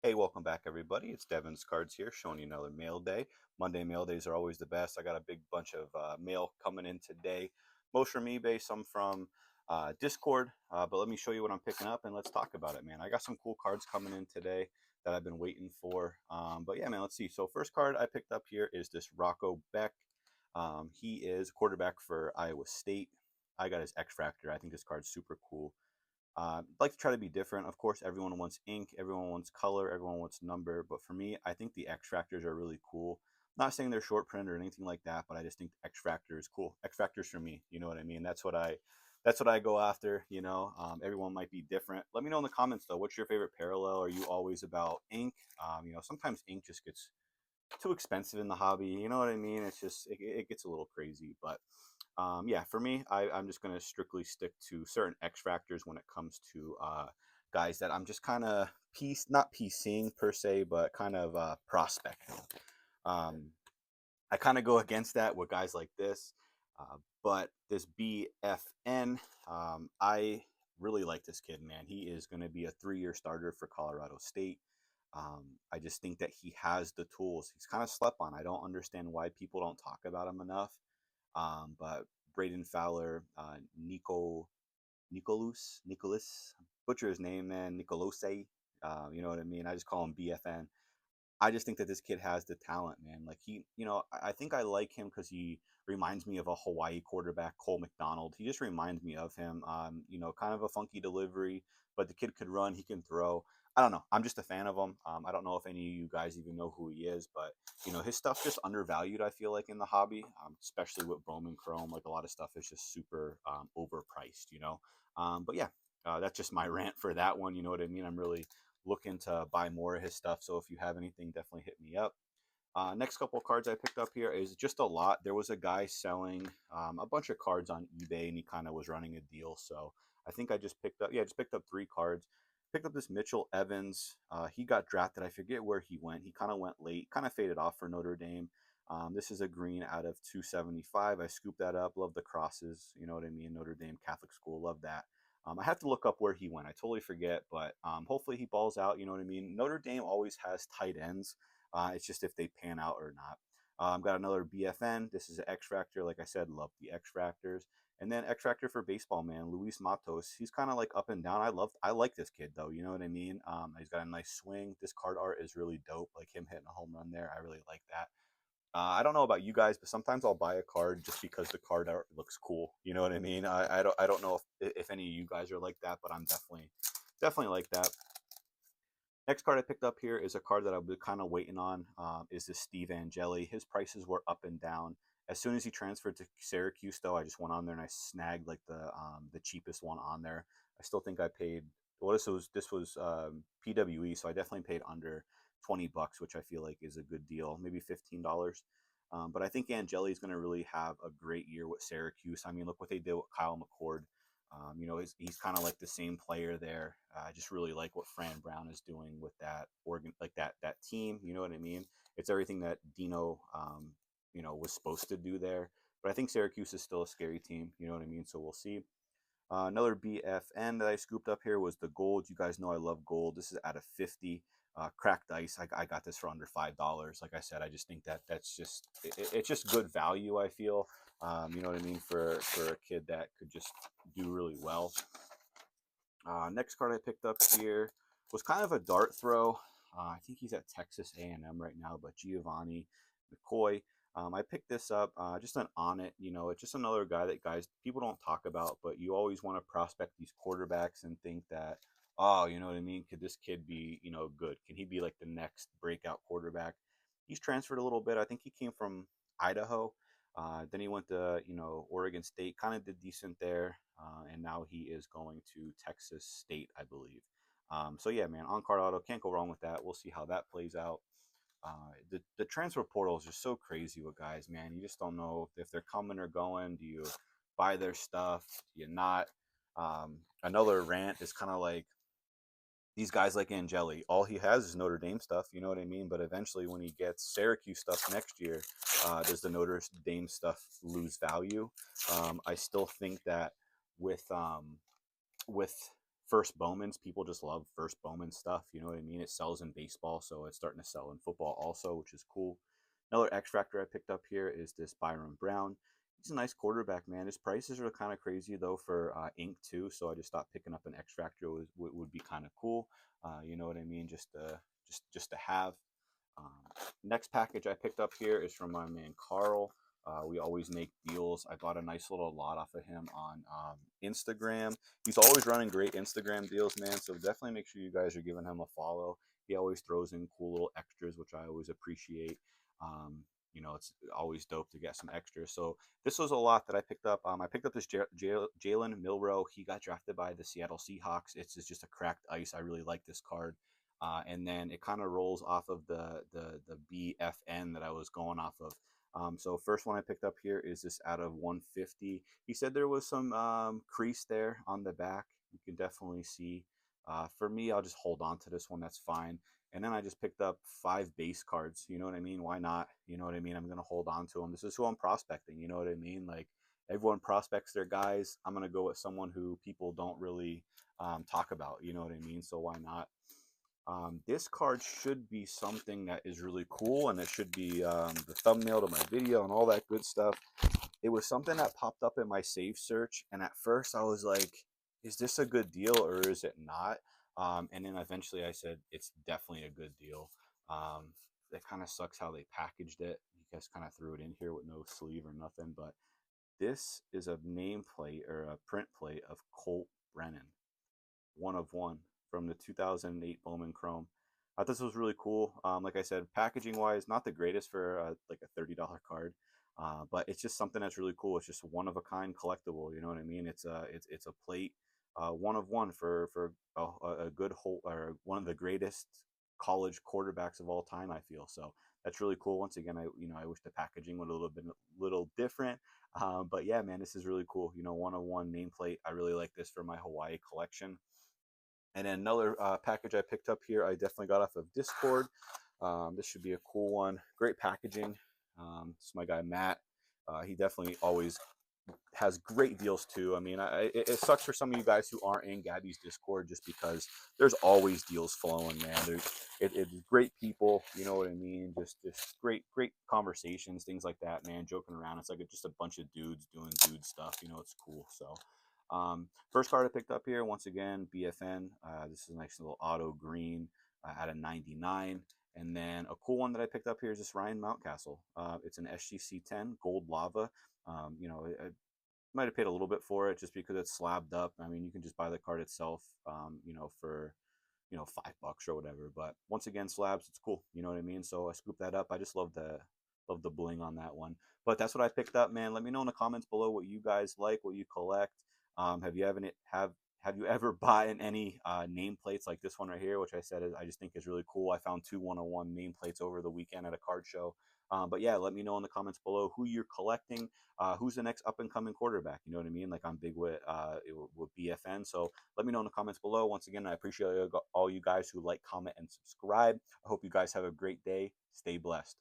Hey, welcome back, everybody. It's DevensCards here, showing you another mail day. Monday mail days are always the best. I got a big bunch of mail coming in today, most from eBay, some from Discord. But let me show you what I'm picking up and let's talk about it, man. I got some cool cards coming in today that I've been waiting for. But yeah, man, let's see. So first card I picked up here is this Rocco Beck. He is quarterback for Iowa State. I got his X Factor. I think this card's super cool. Like to try to be different. Of course, everyone wants ink, everyone wants color, everyone wants number. But for me, I think the X Factors are really cool. Not saying they're short print or anything like that, but I just think X Factor is cool. X Factors for me, you know what I mean? That's what I go after. Everyone might be different. Let me know in the comments though. What's your favorite parallel? Are you always about ink? Sometimes ink just gets too expensive in the hobby. You know what I mean? It gets a little crazy. But yeah, for me, I'm just going to strictly stick to certain X factors when it comes to guys that I'm just kind of not piecing per se, but kind of prospecting. Um, I kind of go against that with guys like this. But this BFN, I really like this kid, man. He is going to be a 3-year starter for Colorado State. I just think that he has the tools. He's kind of slept on. I don't understand why people don't talk about him enough. But Braden Fowler, Nicholas, butcher his name, man, Nicolose. You know what I mean? I just call him BFN. I just think that this kid has the talent, man. Like I think I like him because he reminds me of a Hawaii quarterback, Cole McDonald. He just reminds me of him. Kind of a funky delivery, but the kid could run, he can throw. I don't know. I'm just a fan of him. I don't know if any of you guys even know who he is, but his stuff's just undervalued. I feel like in the hobby, especially with Bowman Chrome, like a lot of stuff is just super overpriced. But yeah, that's just my rant for that one. You know what I mean? I'm really looking to buy more of his stuff. So if you have anything, definitely hit me up. Next couple of cards I picked up here is just a lot. There was a guy selling a bunch of cards on eBay, and he kind of was running a deal. So I think I just picked up, yeah, just picked up 3 cards. Picked up this Mitchell Evans. He got drafted. I forget where he went. He kind of went late, kind of faded off for Notre Dame. This is a green out of 275. I scooped that up. Love the crosses. You know what I mean? Notre Dame Catholic school. Love that. I have to look up where he went. I totally forget, but hopefully he balls out. You know what I mean? Notre Dame always has tight ends. It's just if they pan out or not. Got another BFN. This is an X Factor. Like I said, love the X Factors. And then X Factor for baseball, man. Luis Matos. He's kind of like up and down. I like this kid though. You know what I mean? He's got a nice swing. This card art is really dope. Like him hitting a home run there. I really like that. I don't know about you guys, but sometimes I'll buy a card just because the card art looks cool. You know what I mean? I don't know if any of you guys are like that, but I'm definitely like that. Next card I picked up here is a card that I've been kind of waiting on. Is this Steve Angeli? His prices were up and down. As soon as he transferred to Syracuse, though, I just went on there and I snagged like the cheapest one on there. I still think I paid. Well, this was PWE, so I definitely paid under $20, which I feel like is a good deal. Maybe $15. But I think Angeli is going to really have a great year with Syracuse. I mean, look what they did with Kyle McCord. He's kind of like the same player there. I just really like what Fran Brown is doing with that organ, like that team. You know what I mean? It's everything that Dino, was supposed to do there. But I think Syracuse is still a scary team. You know what I mean? So we'll see. Another BFN that I scooped up here was the gold. You guys know I love gold. This is out of 50. Cracked ice. I got this for under $5. Like I said, I just think it's just good value. I feel, you know what I mean, for a kid that could just do really well. Next card I picked up here was kind of a dart throw. I think he's at Texas A&M right now, but Giovanni McCoy. I picked this up just an on it. It's just another guy that guys people don't talk about, but you always want to prospect these quarterbacks and think that, oh, you know what I mean? Could this kid be, good? Can he be like the next breakout quarterback? He's transferred a little bit. I think he came from Idaho. Then he went to Oregon State, kind of did decent there, and now he is going to Texas State, I believe. So yeah, man, on card auto, can't go wrong with that. We'll see how that plays out. The transfer portal is just so crazy with guys, man. You just don't know if they're coming or going. Do you buy their stuff? Do you not? Another rant is kind of like these guys like Angeli. All he has is Notre Dame stuff, you know what I mean? But eventually, when he gets Syracuse stuff next year, does the Notre Dame stuff lose value? I still think that with with first Bowmans. People just love first Bowman stuff. You know what I mean? It sells in baseball, so it's starting to sell in football also, which is cool. Another X Factor I picked up here is this Byron Brown. He's a nice quarterback, man. His prices are kind of crazy though for ink too, so I just thought picking up an X Factor would be kind of cool. You know what I mean? Just to have. Um, Next package I picked up here is from my man Carl. We always make deals. I got a nice little lot off of him on Instagram. He's always running great Instagram deals, man. So definitely make sure you guys are giving him a follow. He always throws in cool little extras, which I always appreciate. Um, you know, it's always dope to get some extras. So this was a lot that I picked up. I picked up this Jalen Milroe. He got drafted by the Seattle Seahawks. It's just a cracked ice. I really like this card. And then it kind of rolls off of the BFN that I was going off of. So first one I picked up here is this out of 150. He said there was some crease there on the back. You can definitely see. For me, I'll just hold on to this one. That's fine. And then I just picked up 5 base cards. You know what I mean? Why not? You know what I mean? I'm going to hold on to them. This is who I'm prospecting. You know what I mean? Like everyone prospects their guys. I'm going to go with someone who people don't really talk about. You know what I mean? So why not? This card should be something that is really cool, and it should be the thumbnail to my video and all that good stuff. It was something that popped up in my save search, and at first I was like, is this a good deal or is it not? And then eventually I said, it's definitely a good deal. It kind of sucks how they packaged it. You guys kind of threw it in here with no sleeve or nothing, but this is a nameplate or a print plate of Colt Brennan. 1 of 1 from the 2008 Bowman Chrome. I thought this was really cool. Like I said, packaging wise, not the greatest for like a $30 card, but it's just something that's really cool. It's just a one of a kind collectible. You know what I mean? It's a plate, 1 of 1 for a good whole or one of the greatest college quarterbacks of all time. I feel so. That's really cool. Once again, I wish the packaging was a little different, but yeah, man, this is really cool. 1 of 1 nameplate. I really like this for my Hawaii collection. And then another package I picked up here, I definitely got off of Discord. This should be a cool one. Great packaging. This is my guy Matt. He definitely always has great deals too. I mean, it sucks for some of you guys who aren't in Gabby's Discord just because there's always deals flowing, man. It's great people, you know what I mean? Just great conversations, things like that, man. Joking around. It's like just a bunch of dudes doing dude stuff. It's cool. So. First card I picked up here, once again, BFN. This is a nice little auto green out of 99. And then a cool one that I picked up here is this Ryan Mountcastle. It's an SGC 10 gold lava. I might have paid a little bit for it just because it's slabbed up. I mean, you can just buy the card itself, for $5 or whatever. But once again, slabs, it's cool. You know what I mean? So I scooped that up. I just love the bling on that one. But that's what I picked up, man. Let me know in the comments below what you guys like, what you collect. Have you ever bought in any nameplates like this one right here, which I just think is really cool. I found 2 101 nameplates over the weekend at a card show. But yeah, let me know in the comments below who you're collecting, who's the next up and coming quarterback. You know what I mean? Like I'm big with BFN. So let me know in the comments below. Once again, I appreciate all you guys who like, comment, and subscribe. I hope you guys have a great day. Stay blessed.